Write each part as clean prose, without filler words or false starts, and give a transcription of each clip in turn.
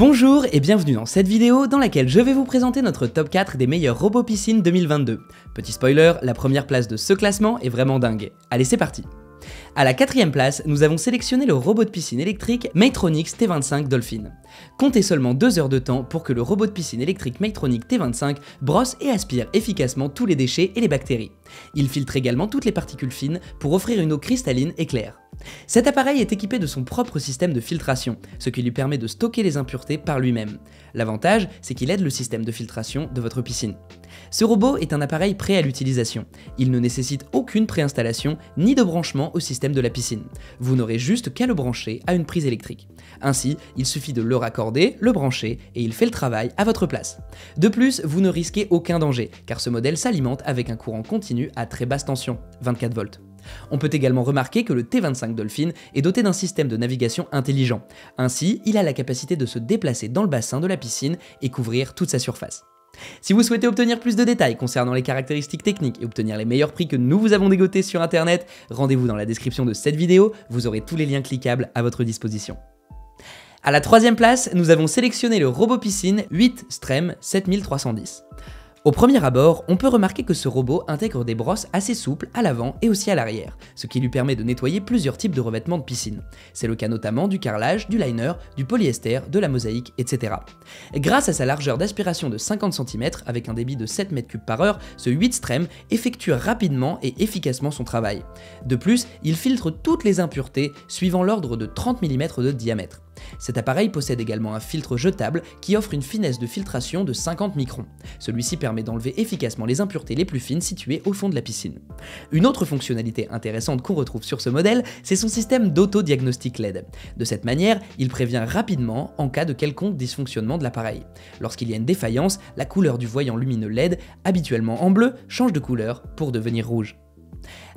Bonjour et bienvenue dans cette vidéo dans laquelle je vais vous présenter notre top 4 des meilleurs robots piscine 2022. Petit spoiler, la première place de ce classement est vraiment dingue. Allez, c'est parti! À la 4ème place, nous avons sélectionné le robot de piscine électrique Maytronics T25 Dolphin. Comptez seulement 2 heures de temps pour que le robot de piscine électrique Maytronics T25 brosse et aspire efficacement tous les déchets et les bactéries. Il filtre également toutes les particules fines pour offrir une eau cristalline et claire. Cet appareil est équipé de son propre système de filtration, ce qui lui permet de stocker les impuretés par lui-même. L'avantage, c'est qu'il aide le système de filtration de votre piscine. Ce robot est un appareil prêt à l'utilisation. Il ne nécessite aucune préinstallation ni de branchement au système de la piscine. Vous n'aurez juste qu'à le brancher à une prise électrique. Ainsi, il suffit de le raccorder, le brancher et il fait le travail à votre place. De plus, vous ne risquez aucun danger, car ce modèle s'alimente avec un courant continu à très basse tension, 24 volts. On peut également remarquer que le T25 Dolphin est doté d'un système de navigation intelligent. Ainsi, il a la capacité de se déplacer dans le bassin de la piscine et couvrir toute sa surface. Si vous souhaitez obtenir plus de détails concernant les caractéristiques techniques et obtenir les meilleurs prix que nous vous avons dégotés sur internet, rendez-vous dans la description de cette vidéo, vous aurez tous les liens cliquables à votre disposition. À la 3ème place, nous avons sélectionné le robot piscine 8 Strem 7310. Au premier abord, on peut remarquer que ce robot intègre des brosses assez souples à l'avant et aussi à l'arrière, ce qui lui permet de nettoyer plusieurs types de revêtements de piscine. C'est le cas notamment du carrelage, du liner, du polyester, de la mosaïque, etc. Grâce à sa largeur d'aspiration de 50 cm avec un débit de 7 m3 par heure, ce 8 Strem effectue rapidement et efficacement son travail. De plus, il filtre toutes les impuretés suivant l'ordre de 30 mm de diamètre. Cet appareil possède également un filtre jetable qui offre une finesse de filtration de 50 microns. Celui-ci permet d'enlever efficacement les impuretés les plus fines situées au fond de la piscine. Une autre fonctionnalité intéressante qu'on retrouve sur ce modèle, c'est son système d'auto-diagnostic LED. De cette manière, il prévient rapidement en cas de quelconque dysfonctionnement de l'appareil. Lorsqu'il y a une défaillance, la couleur du voyant lumineux LED, habituellement en bleu, change de couleur pour devenir rouge.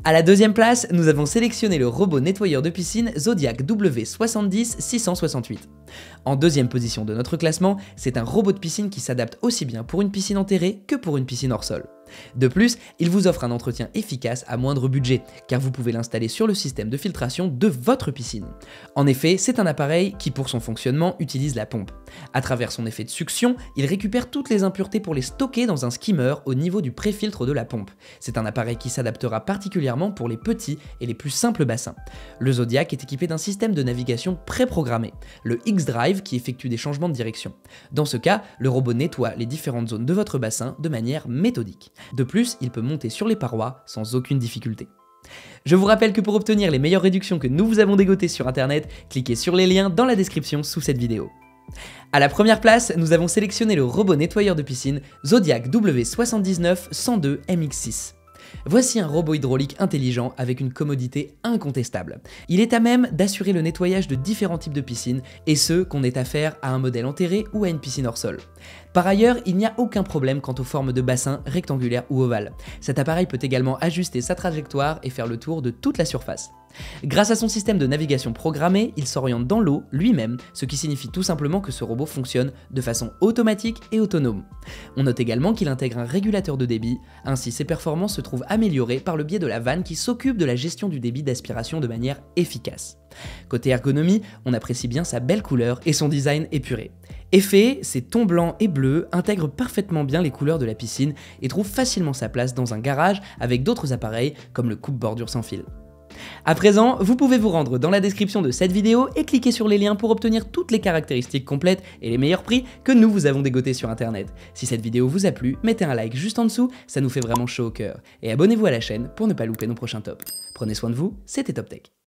À la 2ème place, nous avons sélectionné le robot nettoyeur de piscine Zodiac W70668. En 2ème position de notre classement, c'est un robot de piscine qui s'adapte aussi bien pour une piscine enterrée que pour une piscine hors sol. De plus, il vous offre un entretien efficace à moindre budget, car vous pouvez l'installer sur le système de filtration de votre piscine. En effet, c'est un appareil qui, pour son fonctionnement, utilise la pompe. À travers son effet de succion, il récupère toutes les impuretés pour les stocker dans un skimmer au niveau du pré-filtre de la pompe. C'est un appareil qui s'adaptera particulièrement pour les petits et les plus simples bassins. Le Zodiac est équipé d'un système de navigation préprogrammé, le X-Drive qui effectue des changements de direction. Dans ce cas, le robot nettoie les différentes zones de votre bassin de manière méthodique. De plus, il peut monter sur les parois sans aucune difficulté. Je vous rappelle que pour obtenir les meilleures réductions que nous vous avons dégotées sur internet, cliquez sur les liens dans la description sous cette vidéo. À la première place, nous avons sélectionné le robot nettoyeur de piscine Zodiac W79102 MX6. Voici un robot hydraulique intelligent avec une commodité incontestable. Il est à même d'assurer le nettoyage de différents types de piscines, et ce qu'on ait affaire à un modèle enterré ou à une piscine hors sol. Par ailleurs, il n'y a aucun problème quant aux formes de bassin rectangulaires ou ovales. Cet appareil peut également ajuster sa trajectoire et faire le tour de toute la surface. Grâce à son système de navigation programmé, il s'oriente dans l'eau lui-même, ce qui signifie tout simplement que ce robot fonctionne de façon automatique et autonome. On note également qu'il intègre un régulateur de débit, ainsi ses performances se trouvent améliorées par le biais de la vanne qui s'occupe de la gestion du débit d'aspiration de manière efficace. Côté ergonomie, on apprécie bien sa belle couleur et son design épuré. Effet, ses tons blancs et bleus intègrent parfaitement bien les couleurs de la piscine et trouvent facilement sa place dans un garage avec d'autres appareils comme le coupe-bordure sans fil. À présent, vous pouvez vous rendre dans la description de cette vidéo et cliquer sur les liens pour obtenir toutes les caractéristiques complètes et les meilleurs prix que nous vous avons dégotés sur internet. Si cette vidéo vous a plu, mettez un like juste en dessous, ça nous fait vraiment chaud au cœur. Et abonnez-vous à la chaîne pour ne pas louper nos prochains tops. Prenez soin de vous, c'était Top Tech.